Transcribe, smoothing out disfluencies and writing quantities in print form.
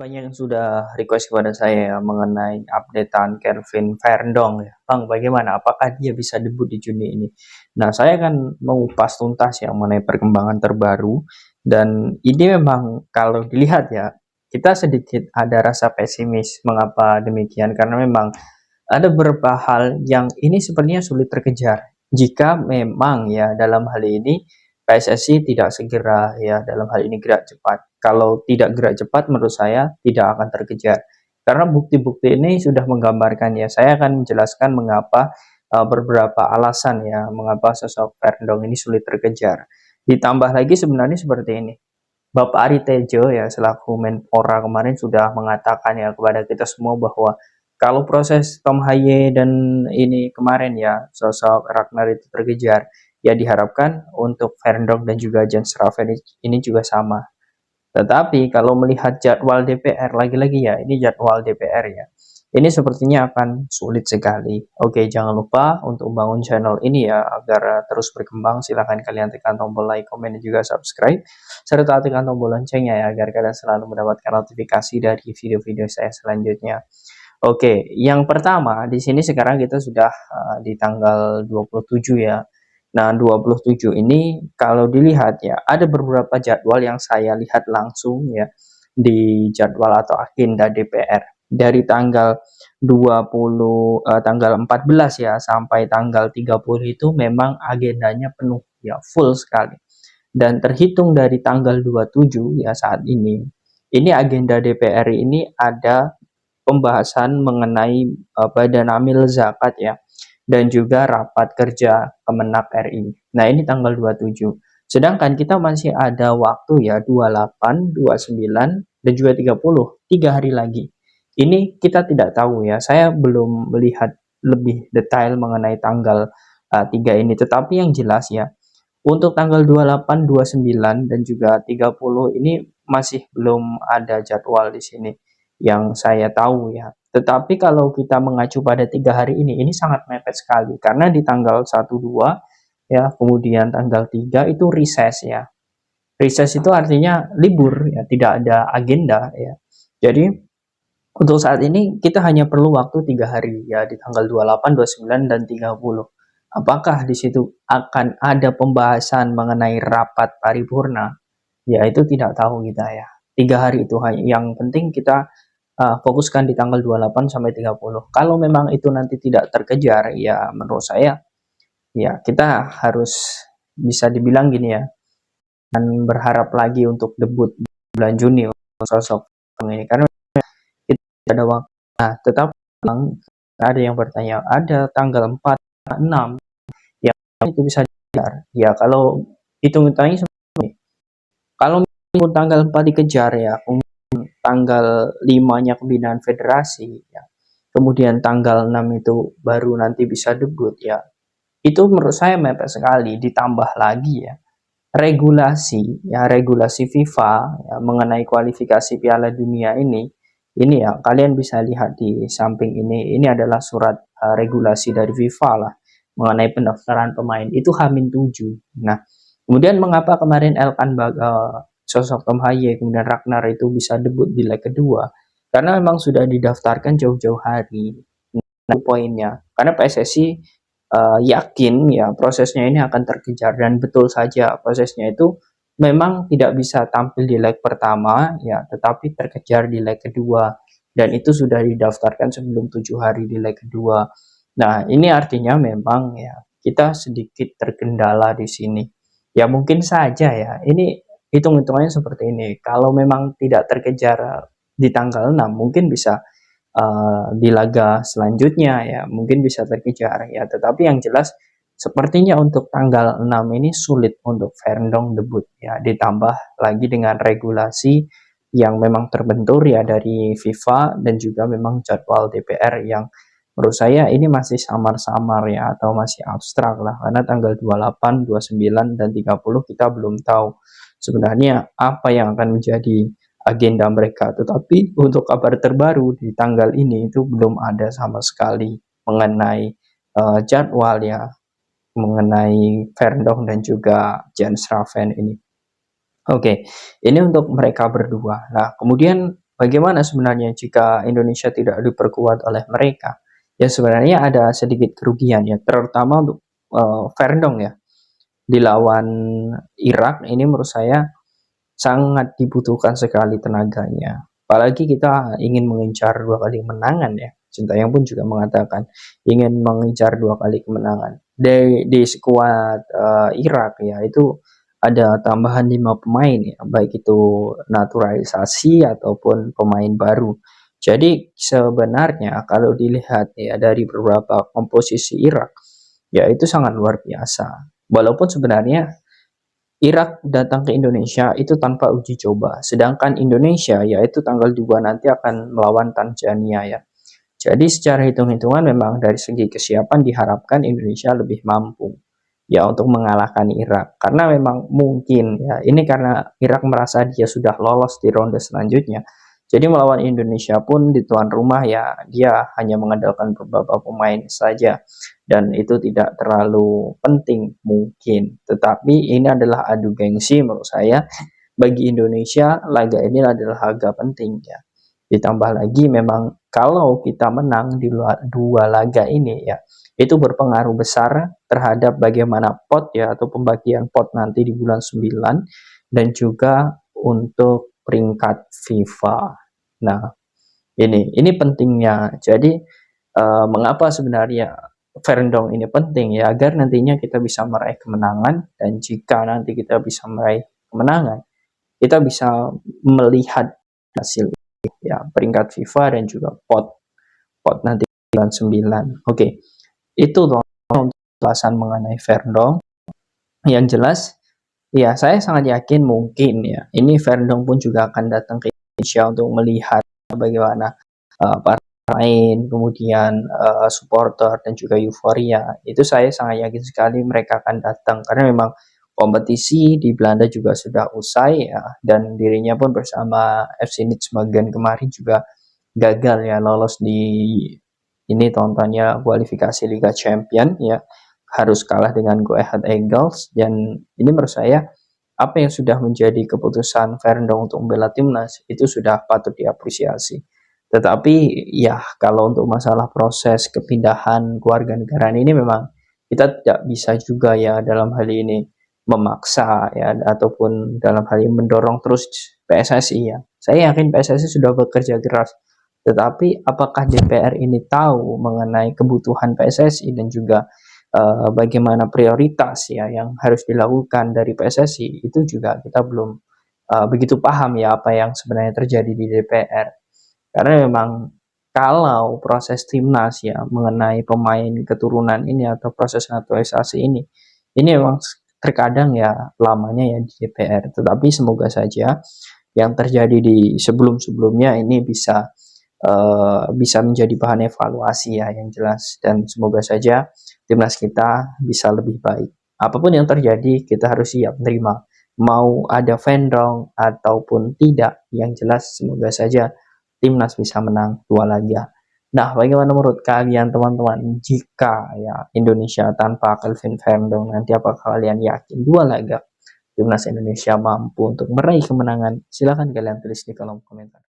Banyak yang sudah request kepada saya ya mengenai updatean Kelvin Verndong ya. Bang, bagaimana? Apakah dia bisa debut di Juni ini? Nah, saya akan mengupas tuntas ya mengenai perkembangan terbaru dan ini memang kalau dilihat ya, kita sedikit ada rasa pesimis. Mengapa demikian? Karena memang ada beberapa hal yang ini sepertinya sulit terkejar. Jika memang ya dalam hal ini PSSI tidak segera ya dalam hal ini gerak cepat. Kalau tidak gerak cepat menurut saya tidak akan terkejar. Karena bukti-bukti ini sudah menggambarkan ya. Saya akan menjelaskan mengapa beberapa alasan ya mengapa sosok Verndong ini sulit terkejar. Ditambah lagi sebenarnya seperti ini. Bapak Ari Tejo ya selaku Menpora kemarin sudah mengatakan ya kepada kita semua bahwa kalau proses Tom Haye dan ini kemarin ya sosok Ragnar itu terkejar, ya diharapkan untuk Verndong dan juga Jens Raven ini juga sama. Tetapi kalau melihat jadwal DPR, lagi-lagi ya, ini jadwal DPR ya. Ini sepertinya akan sulit sekali. Oke, jangan lupa untuk membangun channel ini ya, agar terus berkembang. Silahkan kalian tekan tombol like, komen, dan juga subscribe. Serta tekan tombol loncengnya ya, agar kalian selalu mendapatkan notifikasi dari video-video saya selanjutnya. Oke, yang pertama, di sini sekarang kita sudah di tanggal 27 ya. Nah, 27 ini kalau dilihat ya, ada beberapa jadwal yang saya lihat langsung ya di jadwal atau agenda DPR. Dari tanggal 20 tanggal 14 ya sampai tanggal 30 itu memang agendanya penuh ya, full sekali. Dan terhitung dari tanggal 27 ya saat ini agenda DPR ini ada pembahasan mengenai Badan Amil Zakat ya dan juga rapat kerja Kemenak RI. Nah, ini tanggal 27. Sedangkan kita masih ada waktu ya 28, 29 dan juga 30, 3 hari lagi. Ini kita tidak tahu ya. Saya belum melihat lebih detail mengenai tanggal 3 ini, tetapi yang jelas ya untuk tanggal 28, 29 dan juga 30 ini masih belum ada jadwal di sini yang saya tahu ya. Tetapi kalau kita mengacu pada 3 hari ini sangat mepet sekali karena di tanggal 1, 2 ya, kemudian tanggal 3 itu recess ya. Recess itu artinya libur ya, tidak ada agenda ya. Jadi untuk saat ini kita hanya perlu waktu 3 hari ya di tanggal 28, 29 dan 30. Apakah di situ akan ada pembahasan mengenai rapat paripurna? Ya itu tidak tahu kita ya. 3 hari itu hanya yang penting kita fokuskan di tanggal 28 sampai 30. Kalau memang itu nanti tidak terkejar ya menurut saya ya kita harus bisa dibilang gini ya, dan berharap lagi untuk debut bulan Juni untuk sosok ini karena kita ada waktu. Nah, tetapi ada yang bertanya, ada tanggal 4, 6 yang itu bisa dikejar. Ya, kalau hitung-hitungnya seperti ini. Kalau tanggal 4 dikejar ya, tanggal 5-nya pembinaan federasi ya. Kemudian tanggal 6 itu baru nanti bisa debut ya. Itu menurut saya mepet sekali, ditambah lagi ya regulasi FIFA ya, mengenai kualifikasi Piala Dunia ini ya kalian bisa lihat di samping ini adalah surat regulasi dari FIFA lah mengenai pendaftaran pemain itu H-7. Nah, kemudian mengapa kemarin sosok Tom Haye kemudian Ragnar itu bisa debut di leg kedua? Karena memang sudah didaftarkan jauh-jauh hari. Nah, poinnya karena PSSI yakin ya prosesnya ini akan terkejar dan betul saja prosesnya itu memang tidak bisa tampil di leg pertama ya tetapi terkejar di leg kedua dan itu sudah didaftarkan sebelum 7 hari di leg kedua. Nah, ini artinya memang ya kita sedikit terkendala di sini. Ya mungkin saja ya. Ini hitung-hitungannya seperti ini. Kalau memang tidak terkejar di tanggal 6 mungkin bisa di laga selanjutnya ya mungkin bisa terkejar ya, tetapi yang jelas sepertinya untuk tanggal 6 ini sulit untuk Verndong debut ya, ditambah lagi dengan regulasi yang memang terbentur ya dari FIFA dan juga memang jadwal DPR yang menurut saya ini masih samar-samar ya atau masih abstrak lah karena tanggal 28, 29 dan 30 kita belum tahu sebenarnya apa yang akan menjadi agenda mereka. Tetapi untuk kabar terbaru di tanggal ini itu belum ada sama sekali mengenai jadwal ya, mengenai Verndong dan juga Jens Raven ini. Oke, ini untuk mereka berdua. Nah, kemudian bagaimana sebenarnya jika Indonesia tidak diperkuat oleh mereka? Ya sebenarnya ada sedikit kerugian ya, terutama untuk Verdong ya. Dilawan Irak ini menurut saya sangat dibutuhkan sekali tenaganya. Apalagi kita ingin mengincar 2 kali kemenangan ya. Sintayong pun juga mengatakan ingin mengincar 2 kali kemenangan. Di skuad Irak ya itu ada tambahan 5 pemain ya, baik itu naturalisasi ataupun pemain baru. Jadi sebenarnya kalau dilihat ya dari beberapa komposisi Irak, ya itu sangat luar biasa. Walaupun sebenarnya Irak datang ke Indonesia itu tanpa uji coba, sedangkan Indonesia yaitu tanggal 2 nanti akan melawan Tanzania ya. Jadi secara hitung-hitungan memang dari segi kesiapan diharapkan Indonesia lebih mampu ya untuk mengalahkan Irak. Karena memang mungkin ya, ini karena Irak merasa dia sudah lolos di ronde selanjutnya. Jadi melawan Indonesia pun di tuan rumah ya dia hanya mengandalkan beberapa pemain saja dan itu tidak terlalu penting mungkin. Tetapi ini adalah adu gengsi menurut saya bagi Indonesia laga ini adalah laga penting ya. Ditambah lagi memang kalau kita menang di dua laga ini ya, itu berpengaruh besar terhadap bagaimana pot ya atau pembagian pot nanti di bulan 9 dan juga untuk peringkat FIFA. Nah, ini pentingnya. Jadi mengapa sebenarnya Verendong ini penting ya agar nantinya kita bisa meraih kemenangan dan jika nanti kita bisa meraih kemenangan, kita bisa melihat hasil ya peringkat FIFA dan juga pot pot nanti bulan 9. Oke, itu loh bahasan mengenai Verdong. Yang jelas, ya saya sangat yakin mungkin ya, ini Verdong pun juga akan datang ke Indonesia untuk melihat bagaimana para pemain, kemudian supporter dan juga euforia. Itu saya sangat yakin sekali mereka akan datang karena memang kompetisi di Belanda juga sudah usai ya dan dirinya pun bersama FC Nijmegen kemarin juga gagal ya lolos di ini tontonnya kualifikasi Liga Champion ya harus kalah dengan Go Ahead Eagles dan ini menurut saya apa yang sudah menjadi keputusan Verndong untuk membela timnas itu sudah patut diapresiasi. Tetapi ya kalau untuk masalah proses kepindahan keluarga negaraan ini memang kita tidak bisa juga ya dalam hal ini memaksa ya ataupun dalam hal ini mendorong terus PSSI ya. Saya yakin PSSI sudah bekerja keras. Tetapi apakah DPR ini tahu mengenai kebutuhan PSSI dan juga bagaimana prioritas ya yang harus dilakukan dari PSSI itu juga kita belum begitu paham ya apa yang sebenarnya terjadi di DPR. Karena memang kalau proses timnas ya mengenai pemain keturunan ini atau proses naturalisasi ini memang terkadang ya lamanya ya di DPR. Tetapi semoga saja yang terjadi di sebelum-sebelumnya ini bisa menjadi bahan evaluasi ya yang jelas dan semoga saja timnas kita bisa lebih baik. Apapun yang terjadi kita harus siap menerima mau ada vendong ataupun tidak yang jelas semoga saja timnas bisa menang 2 laga. Nah, bagaimana menurut kalian teman-teman jika ya Indonesia tanpa Kelvin Verdong nanti apakah kalian yakin 2 laga timnas Indonesia mampu untuk meraih kemenangan? Silahkan kalian tulis di kolom komentar.